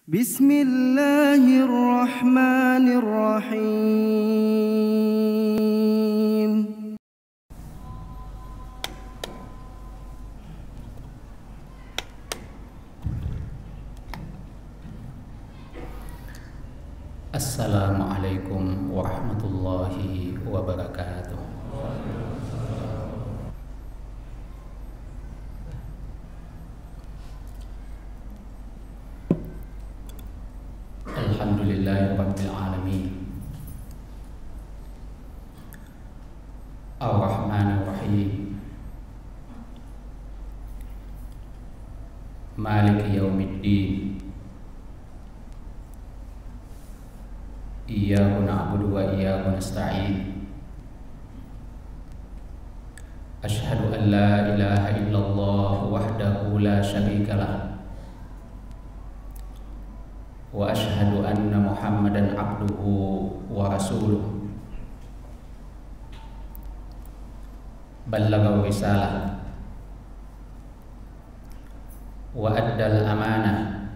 Bismillahirrahmanirrahim. Assalamualaikum warahmatullahi wabarakatuh. Alhamdulillahirabbil alamin. Ar-Rahmanir Rahim. Maliki yaumiddin. Iyyaka na'budu wa iyyaka nasta'in. Asyhadu an la ilaha illallah wahdahu la syarikalah wa asyhadu anna Muhammadan abduhu wa rasuluh. Ballagha risalah wa addal amanah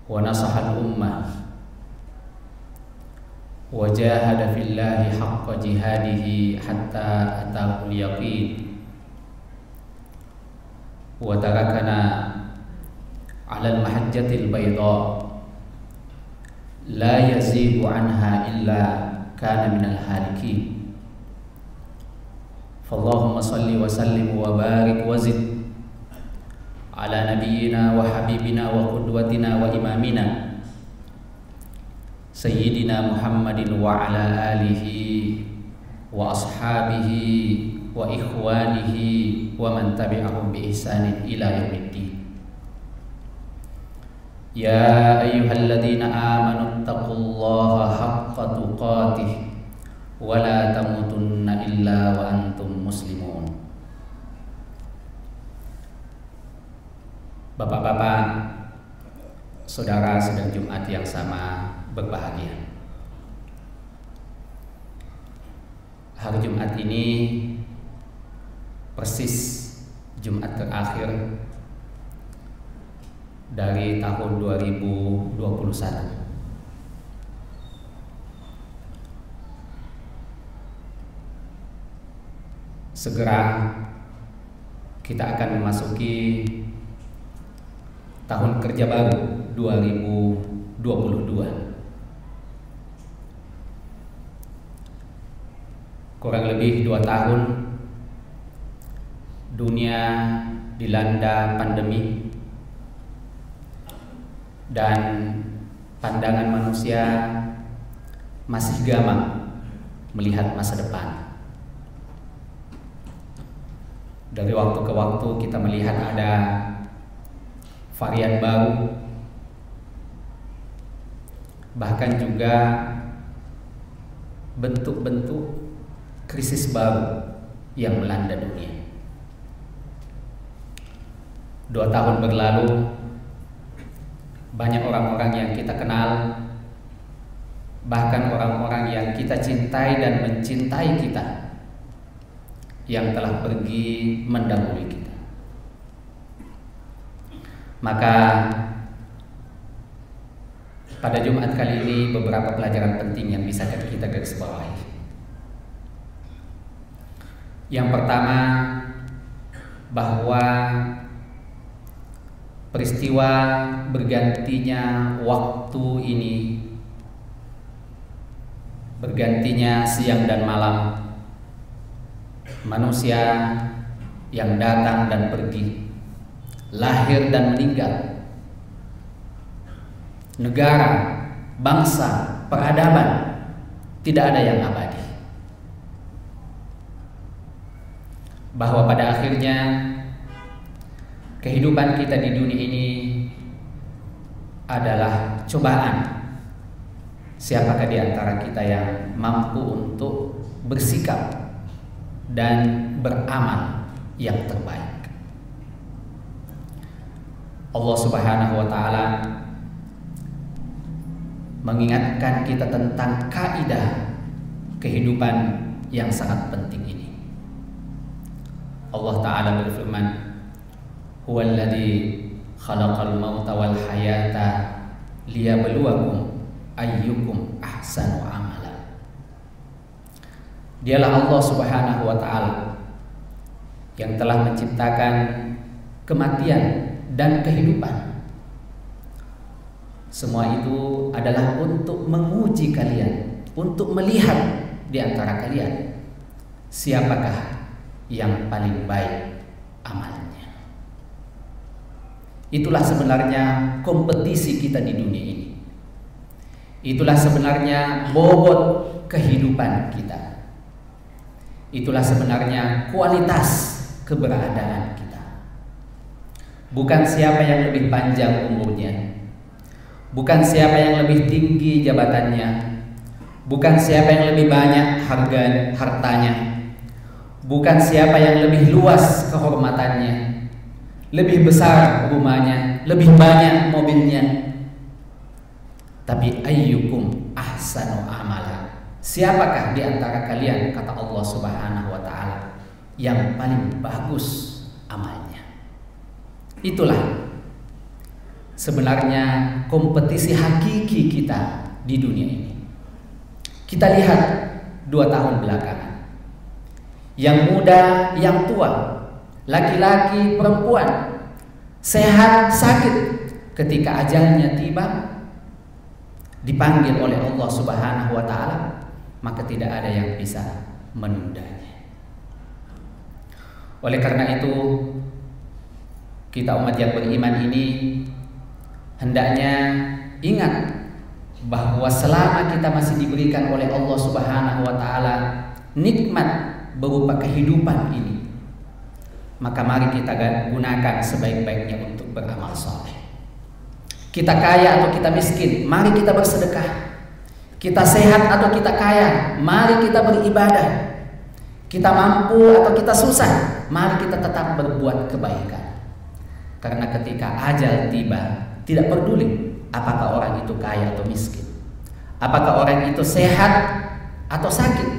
wa nasahal ummah wa jahada fillahi haqqa jihadihi hatta atahul yaqin wa tarakana ala al-mahajjatil bayda la yazigu anha illa kana minal halikin. Fallahumma salli wa sallim wa barik wa zid ala nabiyyina wa habibina wa qudwatina wa imamina Sayyidina Muhammadin wa ala alihi wa ashabihi wa ikhwanihi wa man tabi'ahum bi ihsanin ila yaumiddin. Ya ayyuhalladzina amanu taqullaha haqqa tuqatih wa la tamutunna illa wa antum muslimun. Bapak-bapak, saudara sedang Jumat yang sama berbahagia. Hari Jumat ini persis Jumat terakhir dari tahun 2021. Segera kita akan memasuki tahun kerja baru 2022. Kurang lebih 2 tahun dunia dilanda pandemi dan pandangan manusia masih gamang melihat masa depan. Dari waktu ke waktu kita melihat ada varian baru, bahkan juga bentuk-bentuk krisis baru yang melanda dunia. 2 tahun berlalu, banyak orang-orang yang kita kenal, bahkan orang-orang yang kita cintai dan mencintai kita, yang telah pergi mendahului kita. Maka pada Jumat kali ini beberapa pelajaran penting yang bisa kita garis bawahi. Yang pertama, bahwa peristiwa bergantinya waktu ini, bergantinya siang dan malam, manusia yang datang dan pergi, lahir dan meninggal, negara, bangsa, peradaban, tidak ada yang abadi. Bahwa pada akhirnya kehidupan kita di dunia ini adalah cobaan. Siapakah di antara kita yang mampu untuk bersikap dan beramal yang terbaik? Allah Subhanahu wa ta'ala mengingatkan kita tentang kaidah kehidupan yang sangat penting ini. Allah Ta'ala berfirman, huwallazi khalaqal mauta wal hayata liyabluwakum ayyukum ahsanu amala. Dialah Allah Subhanahu wa taala yang telah menciptakan kematian dan kehidupan. Semua itu adalah untuk menguji kalian, untuk melihat di antara kalian siapakah yang paling baik amalnya. Itulah sebenarnya kompetisi kita di dunia ini. Itulah sebenarnya bobot kehidupan kita. Itulah sebenarnya kualitas keberadaan kita. Bukan siapa yang lebih panjang umurnya, bukan siapa yang lebih tinggi jabatannya, bukan siapa yang lebih banyak hartanya, bukan siapa yang lebih luas kehormatannya, lebih besar rumahnya, lebih banyak mobilnya. Tapi ayyukum ahsanu amala, siapakah di antara kalian, kata Allah Subhanahu wa taala, yang paling bagus amalnya. Itulah sebenarnya kompetisi hakiki kita di dunia ini. Kita lihat 2 tahun belakangan, yang muda, yang tua, laki-laki, perempuan, sehat, sakit, ketika ajalnya tiba, dipanggil oleh Allah Subhanahu wa taala, maka tidak ada yang bisa menundanya. Oleh karena itu, kita umat yang beriman ini hendaknya ingat bahwa selama kita masih diberikan oleh Allah Subhanahu wa taala nikmat berupa kehidupan ini, maka mari kita gunakan sebaik-baiknya untuk beramal saleh. Kita kaya atau kita miskin, mari kita bersedekah. Kita sehat atau kita kaya, mari kita beribadah. Kita mampu atau kita susah, mari kita tetap berbuat kebaikan. Karena ketika ajal tiba, tidak peduli apakah orang itu kaya atau miskin, apakah orang itu sehat atau sakit,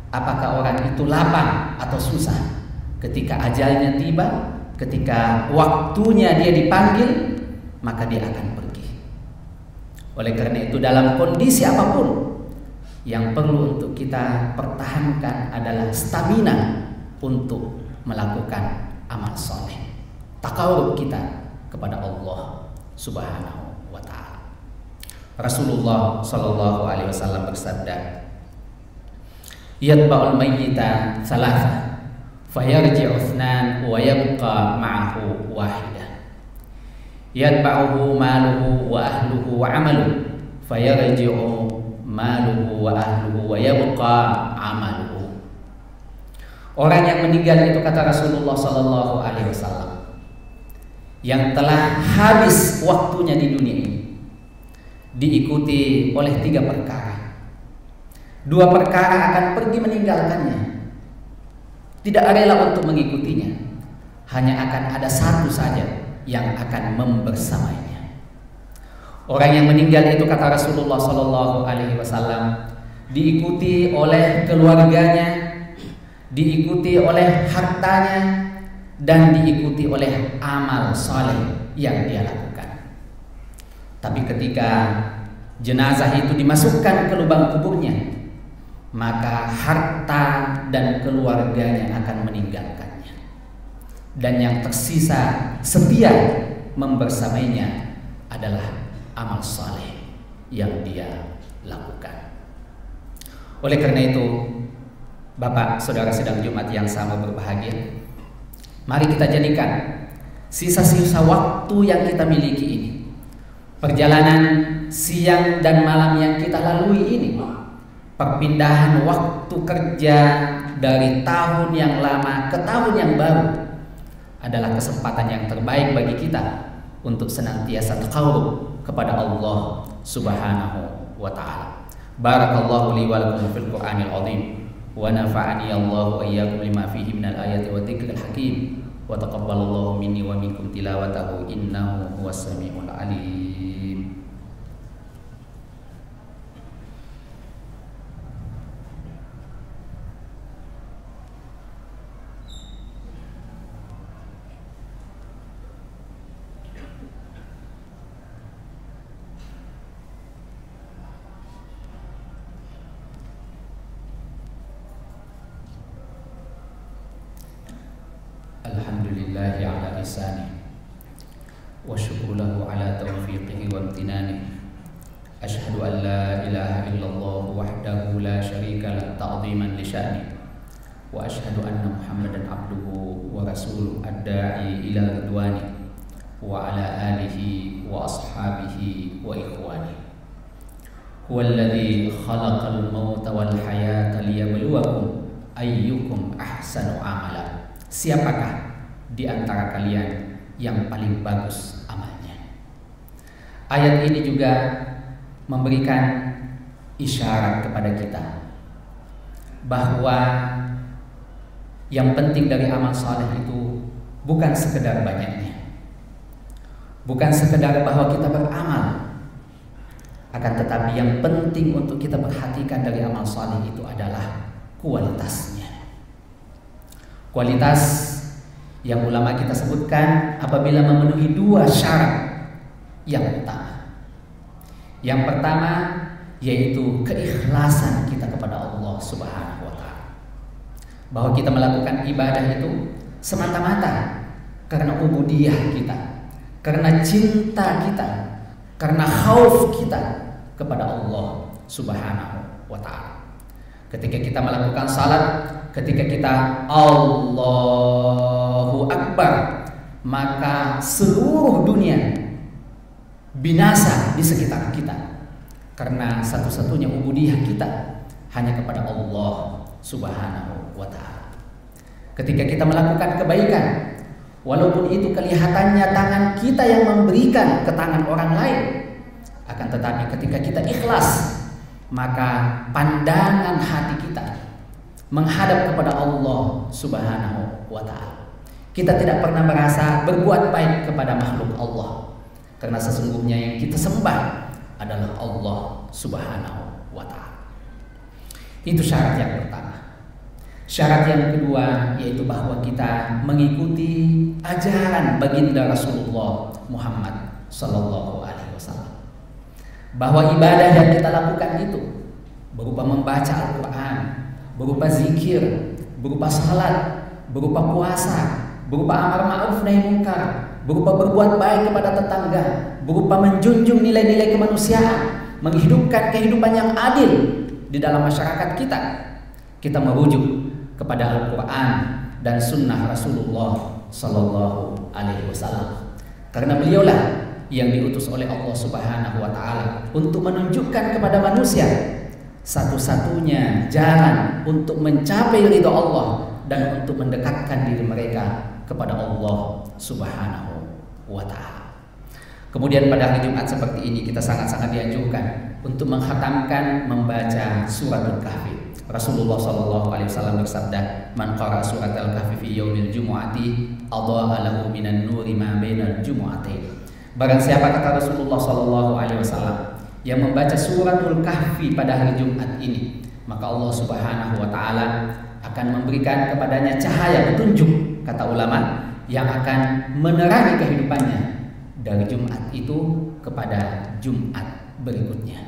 apakah orang itu lapang atau susah. Ketika ajalnya tiba, ketika waktunya dia dipanggil, maka dia akan pergi. Oleh karena itu, dalam kondisi apapun, yang perlu untuk kita pertahankan adalah stamina untuk melakukan amal soleh, taqarrub kita kepada Allah Subhanahu wa ta'ala. Rasulullah sallallahu alaihi wasallam bersabda, yatba'ul mayyita thalatha fayarji'u ithnan wa yabqa ma'ahu wahidah. Yatba'uhu maluhu wa ahluhu wa amaluhu fayarji'u maluhu wa ahluhu wa yabqa amaluhu. Orang yang meninggal itu, kata Rasulullah sallallahu alaihi wasallam, yang telah habis waktunya di dunia ini, diikuti oleh 3 perkara. 2 perkara akan pergi meninggalkannya, tidak rela untuk mengikutinya. Hanya akan ada 1 saja yang akan membersamainya. Orang yang meninggal itu, kata Rasulullah sallallahu alaihi wasallam, diikuti oleh keluarganya, diikuti oleh hartanya, dan diikuti oleh amal saleh yang dia lakukan. Tapi ketika jenazah itu dimasukkan ke lubang kuburnya, maka harta dan keluarganya akan meninggalkannya, dan yang tersisa setia membersamainya adalah amal saleh yang dia lakukan. Oleh karena itu, Bapak, saudara sidang Jumat yang sama berbahagia, mari kita jadikan sisa-sisa waktu yang kita miliki ini, perjalanan siang dan malam yang kita lalui ini, perpindahan waktu kerja dari tahun yang lama ke tahun yang baru, adalah kesempatan yang terbaik bagi kita untuk senantiasa taqarrub kepada Allah Subhanahu wa ta'ala. Barakallahu li wa lakum fil Qur'anil azim, wa nafa'ani Allah wa iyyakum lima fihi minal ayati wa dzikril hakim, wa taqabbalallahu minni wa minkum tilawatahu innahu huwas samiul alim. lillahi ala ihsanih wa syukru lahu ala taufiqihi wa imtinanih. Asyhadu an la ilaha illallah wahdahu la syarika lah ta'ziman li sya'ni wa asyhadu anna Muhammadan abduhu wa rasuluh ad-da'i ila ridwani wa ala alihi wa ashabihi wa ikhwani. Huwallazi khalaqal mauta wal hayata liyabluwakum ayyukum ahsanu amala. Siapakah di antara kalian yang paling bagus amalnya? Ayat ini juga memberikan isyarat kepada kita bahwa yang penting dari amal saleh itu bukan sekedar banyaknya, bukan sekedar bahwa kita beramal, akan tetapi yang penting untuk kita perhatikan dari amal saleh itu adalah kualitasnya. Kualitas yang ulama kita sebutkan apabila memenuhi dua syarat yang utama. Yang pertama yaitu keikhlasan kita kepada Allah Subhanahu wa Ta'ala, bahwa kita melakukan ibadah itu semata-mata karena ubudiyah kita, karena cinta kita, karena khauf kita kepada Allah Subhanahu wa Ta'ala. Ketika kita melakukan salat, ketika kita Allahu Akbar, maka seluruh dunia binasa di sekitar kita, karena satu-satunya ubudiyah kita hanya kepada Allah Subhanahu wa Ta'ala. Ketika kita melakukan kebaikan, walaupun itu kelihatannya tangan kita yang memberikan ke tangan orang lain, akan tetapi ketika kita ikhlas, maka pandangan hati kita menghadap kepada Allah Subhanahu wa Ta'ala. Kita tidak pernah merasa berbuat baik kepada makhluk Allah, karena sesungguhnya yang kita sembah adalah Allah Subhanahu wa Ta'ala. Itu syarat yang pertama. Syarat yang kedua yaitu bahwa kita mengikuti ajaran baginda Rasulullah Muhammad sallallahu alaihi wasallam. Bahwa ibadah yang kita lakukan itu berupa membaca Al-Qur'an, berupa zikir, berupa salat, berupa puasa, berupa amar ma'ruf nahi munkar, berupa berbuat baik kepada tetangga, berupa menjunjung nilai-nilai kemanusiaan, menghidupkan kehidupan yang adil di dalam masyarakat kita. Kita merujuk kepada Al-Quran dan Sunnah Rasulullah Sallallahu Alaihi Wasallam, karena beliaulah yang diutus oleh Allah Subhanahu Wa Taala untuk menunjukkan kepada manusia satu-satunya jalan untuk mencapai ridha Allah dan untuk mendekatkan diri mereka kepada Allah Subhanahu wa Ta'ala. Kemudian pada hari Jumat seperti ini kita sangat-sangat dianjurkan untuk menghatamkan membaca suratul Kahfi. Rasulullah sallallahu alaihi wasallam bersabda, "Man qara suratal Kahfi fi yaumil jumu'ati adha'a lahu minan nuri ma bainal jumu'atain." Barang siapa, kata Rasulullah sallallahu alaihi wasallam, yang membaca suratul Kahfi pada hari Jumat ini, maka Allah Subhanahu wa Ta'ala akan memberikan kepadanya cahaya petunjuk, kata ulama, yang akan menerangi kehidupannya dari Jumat itu kepada Jumat berikutnya.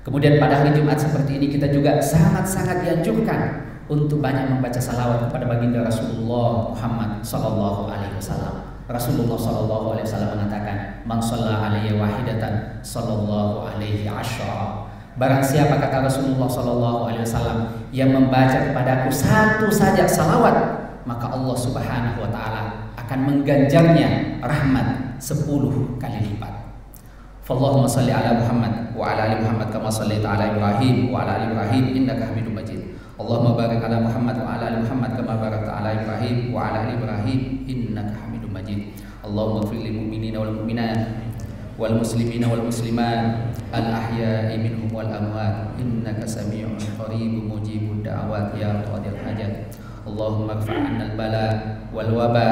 Kemudian pada hari Jumat seperti ini kita juga sangat-sangat dianjurkan untuk banyak membaca salawat kepada baginda Rasulullah Muhammad sallallahu alaihi wasallam. Rasulullah sallallahu alaihi wasallam mengatakan, "Man shalla alaihi wahidatan sallallahu alaihi asyara." Barang siapa, kata Rasulullah sallallahu alaihi wasallam, yang membaca kepadaku satu saja salawat, maka Allah Subhanahu wa Ta'ala akan mengganjarnya rahmat 10 kali lipat. Fallahumma salli ala Muhammad wa ala ali Muhammad kama shallaita ala Ibrahim wa ala ali Ibrahim innaka Hamidum Majid. Allahumma barik ala Muhammad wa ala ali Muhammad kama barakta ala Ibrahim wa ala ali Ibrahim innaka Hamidum Majid. Allahumma ighfir lil mu'minina wal mu'minat wal muslimina wal muslimat al ahya'i minhum wal amwat innaka samii'un qaribun mujibud da'awat ya qadil hajat. Allahumma ighfir 'anna al bala wal waba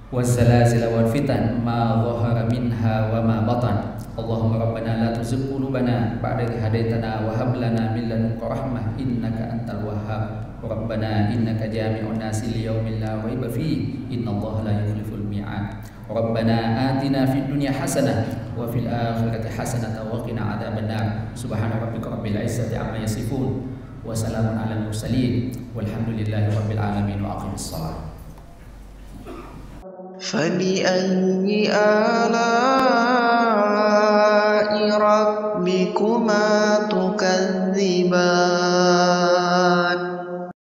والزلازل والفتن ما ظهر منها وما بطن. اللهم ربنا لا تزغ قلوبنا بعد إذ هديتنا وهب لنا من لدنك رحمة إنك أنت الوهاب. ربنا إنك جامع الناس ليوم لا ريب فيه إن الله لا يخلف الميعاد. ربنا آتنا في الدنيا حسنة وفي الآخرة حسنة وقنا عذاب النار. سبحان ربك رب العزة عما يصفون وسلام على المرسلين والحمد لله رب العالمين وأقم الصلاة. فبأي آلاء ربكما تكذبان